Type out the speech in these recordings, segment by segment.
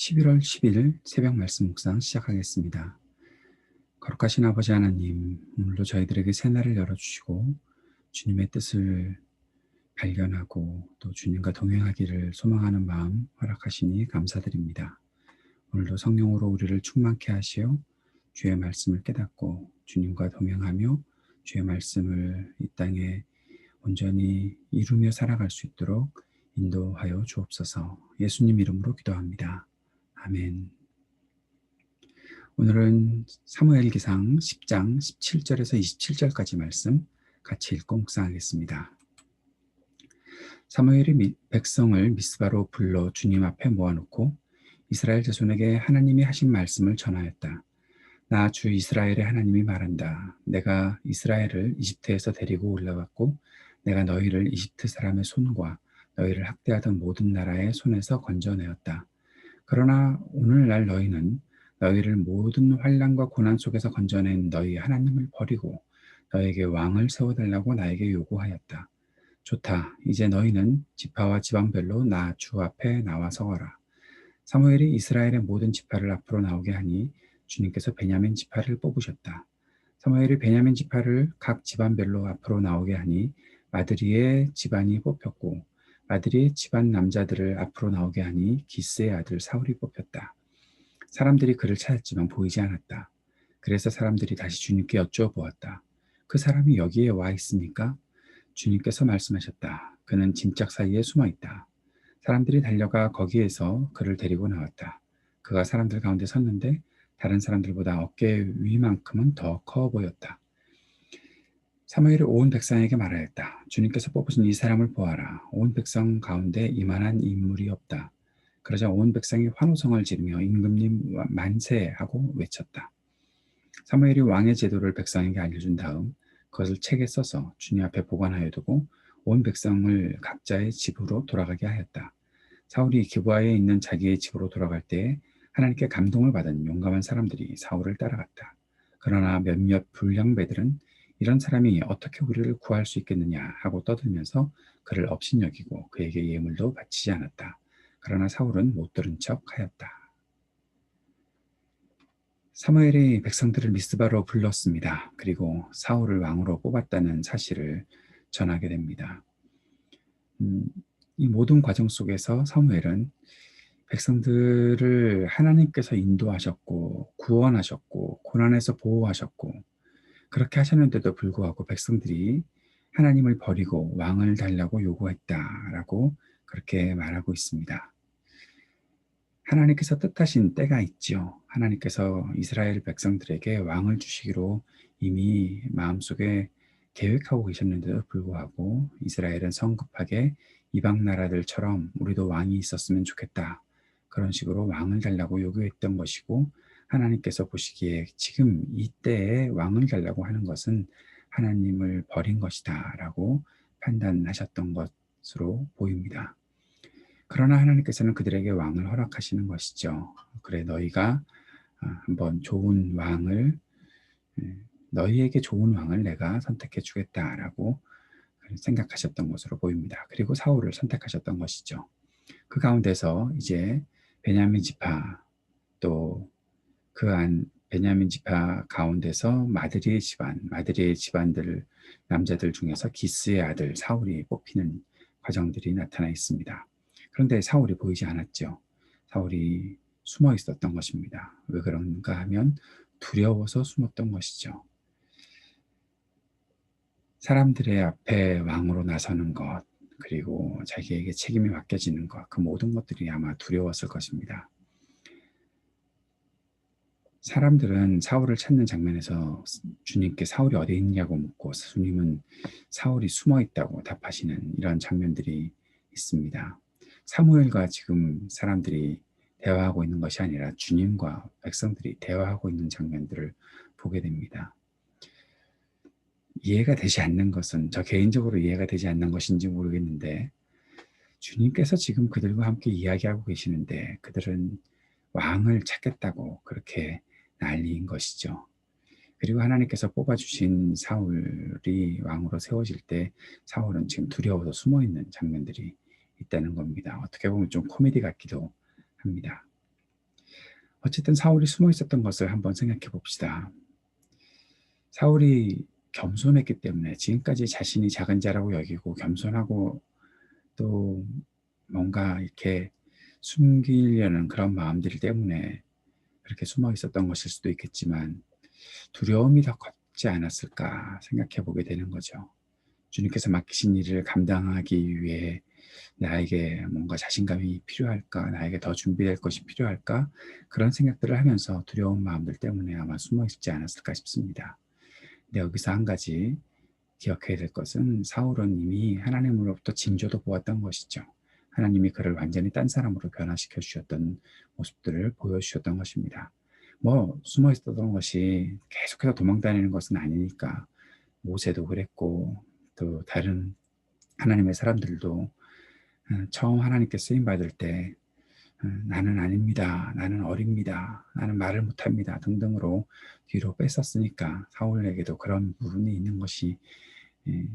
11월 10일 새벽 말씀 묵상 시작하겠습니다. 거룩하신 아버지 하나님, 오늘도 저희들에게 새날을 열어주시고 주님의 뜻을 발견하고 또 주님과 동행하기를 소망하는 마음 허락하시니 감사드립니다. 오늘도 성령으로 우리를 충만케 하시어 주의 말씀을 깨닫고 주님과 동행하며 주의 말씀을 이 땅에 온전히 이루며 살아갈 수 있도록 인도하여 주옵소서. 예수님 이름으로 기도합니다. 아멘. 오늘은 사무엘기상 10장 17절에서 27절까지 말씀 같이 읽고 묵상하겠습니다. 사무엘이 백성을 미스바로 불러 주님 앞에 모아놓고 이스라엘 자손에게 하나님이 하신 말씀을 전하였다. 나 주 이스라엘의 하나님이 말한다. 내가 이스라엘을 이집트에서 데리고 올라갔고 내가 너희를 이집트 사람의 손과 너희를 학대하던 모든 나라의 손에서 건져내었다. 그러나 오늘날 너희는 너희를 모든 환난과 고난 속에서 건져낸 너희 하나님을 버리고 너에게 왕을 세워달라고 나에게 요구하였다. 좋다. 이제 너희는 지파와 지방별로 나 주 앞에 나와 서거라. 사무엘이 이스라엘의 모든 지파를 앞으로 나오게 하니 주님께서 베냐민 지파를 뽑으셨다. 사무엘이 베냐민 지파를 각 집안별로 앞으로 나오게 하니 마드리의 집안이 뽑혔고 마드리의 집안 남자들을 앞으로 나오게 하니 기스의 아들 사울이 뽑혔다. 사람들이 그를 찾았지만 보이지 않았다. 그래서 사람들이 다시 주님께 여쭈어보았다. 그 사람이 여기에 와 있습니까? 주님께서 말씀하셨다. 그는 짐짝 사이에 숨어 있다. 사람들이 달려가 거기에서 그를 데리고 나왔다. 그가 사람들 가운데 섰는데 다른 사람들보다 어깨 위만큼은 더 커 보였다. 사무엘이 온 백성에게 말하였다. 주님께서 뽑으신 이 사람을 보아라. 온 백성 가운데 이만한 인물이 없다. 그러자 온 백성이 환호성을 지르며 임금님 만세하고 외쳤다. 사무엘이 왕의 제도를 백성에게 알려준 다음 그것을 책에 써서 주님 앞에 보관하여 두고 온 백성을 각자의 집으로 돌아가게 하였다. 사울이 기브아에 있는 자기의 집으로 돌아갈 때에 하나님께 감동을 받은 용감한 사람들이 사울을 따라갔다. 그러나 몇몇 불량배들은 이런 사람이 어떻게 우리를 구할 수 있겠느냐 하고 떠들면서 그를 업신여기고 그에게 예물도 바치지 않았다. 그러나 사울은 못 들은 척 하였다. 사무엘이 백성들을 미스바로 불렀습니다. 그리고 사울을 왕으로 뽑았다는 사실을 전하게 됩니다. 이 모든 과정 속에서 사무엘은 백성들을 하나님께서 인도하셨고 구원하셨고 고난에서 보호하셨고 그렇게 하셨는데도 불구하고 백성들이 하나님을 버리고 왕을 달라고 요구했다라고 그렇게 말하고 있습니다. 하나님께서 뜻하신 때가 있죠. 하나님께서 이스라엘 백성들에게 왕을 주시기로 이미 마음속에 계획하고 계셨는데도 불구하고 이스라엘은 성급하게 이방 나라들처럼 우리도 왕이 있었으면 좋겠다. 그런 식으로 왕을 달라고 요구했던 것이고 하나님께서 보시기에 지금 이때에 왕을 달라고 하는 것은 하나님을 버린 것이다 라고 판단하셨던 것으로 보입니다. 그러나 하나님께서는 그들에게 왕을 허락하시는 것이죠. 그래 너희가 한번 좋은 왕을 너희에게 좋은 왕을 내가 선택해 주겠다라고 생각하셨던 것으로 보입니다. 그리고 사울을 선택하셨던 것이죠. 그 가운데서 이제 베냐민 지파 또 그 베냐민 지파 가운데서 마드리의 집안들 남자들 중에서 기스의 아들 사울이 뽑히는 과정들이 나타나 있습니다. 그런데 사울이 보이지 않았죠. 사울이 숨어 있었던 것입니다. 왜 그런가 하면 두려워서 숨었던 것이죠. 사람들의 앞에 왕으로 나서는 것, 그리고 자기에게 책임이 맡겨지는 것, 그 모든 것들이 아마 두려웠을 것입니다. 사람들은 사울을 찾는 장면에서 주님께 사울이 어디 있냐고 묻고 주님은 사울이 숨어 있다고 답하시는 이런 장면들이 있습니다. 사무엘과 지금 사람들이 대화하고 있는 것이 아니라 주님과 백성들이 대화하고 있는 장면들을 보게 됩니다. 이해가 되지 않는 것은 저 개인적으로 이해가 되지 않는 것인지 모르겠는데 주님께서 지금 그들과 함께 이야기하고 계시는데 그들은 왕을 찾겠다고 그렇게 난리인 것이죠. 그리고 하나님께서 뽑아주신 사울이 왕으로 세워질 때 사울은 지금 두려워서 숨어있는 장면들이 있다는 겁니다. 어떻게 보면 좀 코미디 같기도 합니다. 어쨌든 사울이 숨어 있었던 것을 한번 생각해 봅시다. 사울이 겸손했기 때문에 지금까지 자신이 작은 자라고 여기고 겸손하고 또 뭔가 이렇게 숨기려는 그런 마음들 때문에 그렇게 숨어 있었던 것일 수도 있겠지만 두려움이 더 컸지 않았을까 생각해 보게 되는 거죠. 주님께서 맡기신 일을 감당하기 위해 나에게 뭔가 자신감이 필요할까? 나에게 더 준비될 것이 필요할까? 그런 생각들을 하면서 두려운 마음들 때문에 아마 숨어 있지 않았을까 싶습니다. 근데 여기서 한 가지 기억해야 될 것은 사울은 이미 하나님으로부터 징조도 보았던 것이죠. 하나님이 그를 완전히 딴 사람으로 변화시켜 주셨던 모습들을 보여주셨던 것입니다. 뭐 숨어 있었던 것이 계속해서 도망다니는 것은 아니니까 모세도 그랬고 또 다른 하나님의 사람들도 처음 하나님께 쓰임 받을 때 나는 아닙니다. 나는 어립니다. 나는 말을 못합니다. 등등으로 뒤로 뺐었으니까 사울에게도 그런 부분이 있는 것이 예,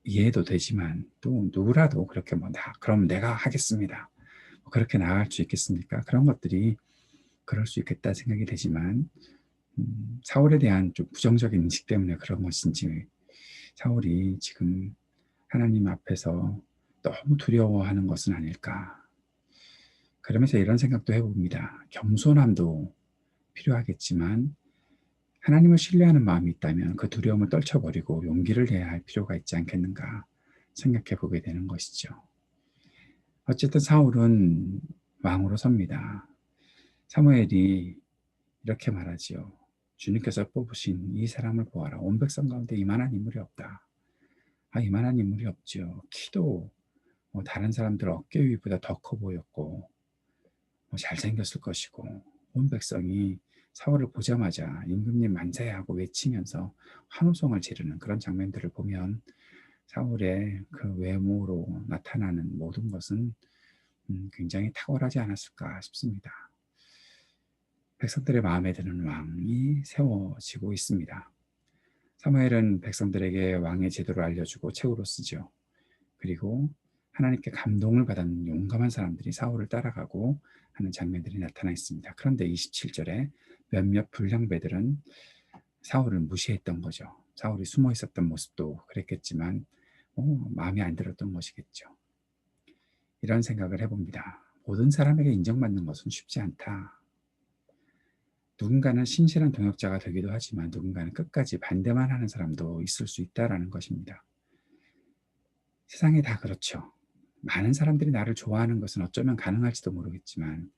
이해도 되지만 또 누구라도 그렇게 뭐 그럼 내가 하겠습니다. 뭐 그렇게 나아갈 수 있겠습니까? 그런 것들이 그럴 수 있겠다 생각이 되지만 사울에 대한 좀 부정적인 인식 때문에 그런 것인지 사울이 지금 하나님 앞에서 너무 두려워하는 것은 아닐까. 그러면서 이런 생각도 해봅니다. 겸손함도 필요하겠지만 하나님을 신뢰하는 마음이 있다면 그 두려움을 떨쳐버리고 용기를 내야 할 필요가 있지 않겠는가 생각해 보게 되는 것이죠. 어쨌든 사울은 왕으로 섭니다. 사무엘이 이렇게 말하지요. 주님께서 뽑으신 이 사람을 보아라. 온 백성 가운데 이만한 인물이 없다. 이만한 인물이 없지요. 키도 다른 사람들 어깨 위보다 더 커 보였고 잘생겼을 것이고 온 백성이 사울을 보자마자 임금님 만세하고 외치면서 환호성을 지르는 그런 장면들을 보면 사울의 그 외모로 나타나는 모든 것은 굉장히 탁월하지 않았을까 싶습니다. 백성들의 마음에 드는 왕이 세워지고 있습니다. 사무엘은 백성들에게 왕의 제도를 알려주고 책으로 쓰죠. 그리고 하나님께 감동을 받은 용감한 사람들이 사울을 따라가고 하는 장면들이 나타나 있습니다. 그런데 27절에 몇몇 불량배들은 사울을 무시했던 거죠. 사울이 숨어 있었던 모습도 그랬겠지만 마음에 안 들었던 것이겠죠. 이런 생각을 해봅니다. 모든 사람에게 인정받는 것은 쉽지 않다. 누군가는 신실한 동역자가 되기도 하지만 누군가는 끝까지 반대만 하는 사람도 있을 수 있다라는 것입니다. 세상에 다 그렇죠. 많은 사람들이 나를 좋아하는 것은 어쩌면 가능할지도 모르겠지만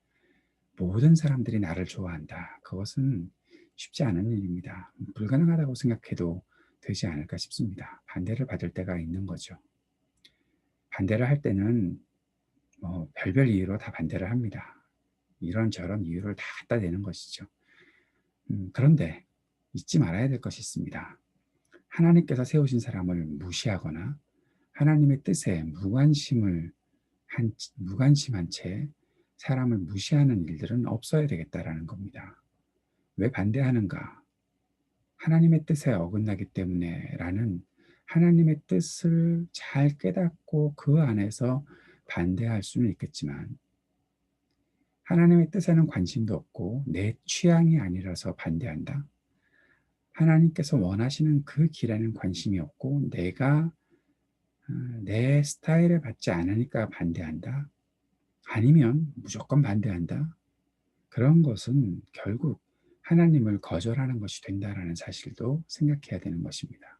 모든 사람들이 나를 좋아한다. 그것은 쉽지 않은 일입니다. 불가능하다고 생각해도 되지 않을까 싶습니다. 반대를 받을 때가 있는 거죠. 반대를 할 때는 별별 이유로 다 반대를 합니다. 이런저런 이유를 다 갖다 대는 것이죠. 그런데 잊지 말아야 될 것이 있습니다. 하나님께서 세우신 사람을 무시하거나 하나님의 뜻에 무관심한 채 사람을 무시하는 일들은 없어야 되겠다라는 겁니다. 왜 반대하는가? 하나님의 뜻에 어긋나기 때문에 라는 하나님의 뜻을 잘 깨닫고 그 안에서 반대할 수는 있겠지만 하나님의 뜻에는 관심도 없고 내 취향이 아니라서 반대한다. 하나님께서 원하시는 그 길에는 관심이 없고 내가 내 스타일에 맞지 않으니까 반대한다. 아니면 무조건 반대한다. 그런 것은 결국 하나님을 거절하는 것이 된다라는 사실도 생각해야 되는 것입니다.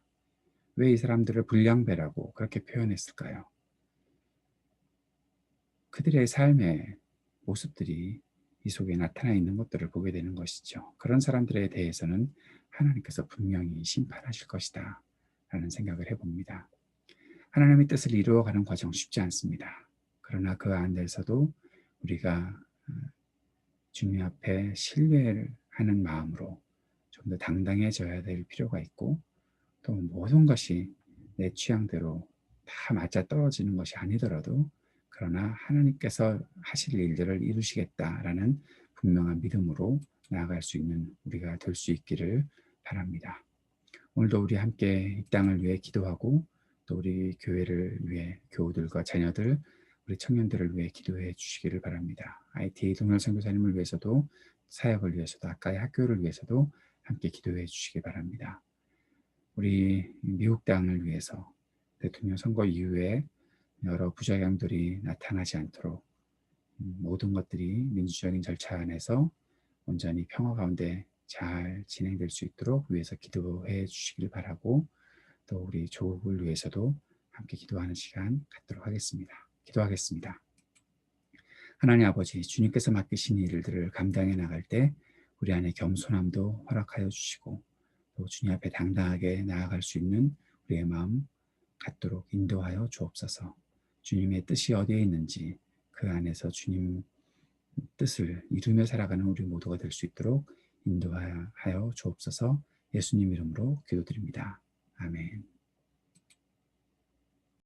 왜 이 사람들을 불량배라고 그렇게 표현했을까요? 그들의 삶의 모습들이 이 속에 나타나 있는 것들을 보게 되는 것이죠. 그런 사람들에 대해서는 하나님께서 분명히 심판하실 것이다 라는 생각을 해봅니다. 하나님의 뜻을 이루어가는 과정 쉽지 않습니다. 그러나 그 안에서도 우리가 주님 앞에 신뢰를 하는 마음으로 좀 더 당당해져야 될 필요가 있고 또 모든 것이 내 취향대로 다 맞아떨어지는 것이 아니더라도 그러나 하나님께서 하실 일들을 이루시겠다라는 분명한 믿음으로 나아갈 수 있는 우리가 될 수 있기를 바랍니다. 오늘도 우리 함께 이 땅을 위해 기도하고 또 우리 교회를 위해 교우들과 자녀들 우리 청년들을 위해 기도해 주시기를 바랍니다. IT 동열 선교사님을 위해서도 사역을 위해서도 아까의 학교를 위해서도 함께 기도해 주시기 바랍니다. 우리 미국 땅을 위해서 대통령 선거 이후에 여러 부작용들이 나타나지 않도록 모든 것들이 민주적인 절차 안에서 온전히 평화 가운데 잘 진행될 수 있도록 위해서 기도해 주시기를 바라고 또 우리 조국을 위해서도 함께 기도하는 시간 갖도록 하겠습니다. 기도하겠습니다. 하나님 아버지, 주님께서 맡기신 일들을 감당해 나갈 때 우리 안에 겸손함도 허락하여 주시고 또 주님 앞에 당당하게 나아갈 수 있는 우리의 마음 갖도록 인도하여 주옵소서. 주님의 뜻이 어디에 있는지 그 안에서 주님 뜻을 이루며 살아가는 우리 모두가 될 수 있도록 인도하여 주옵소서. 예수님 이름으로 기도드립니다. 아멘.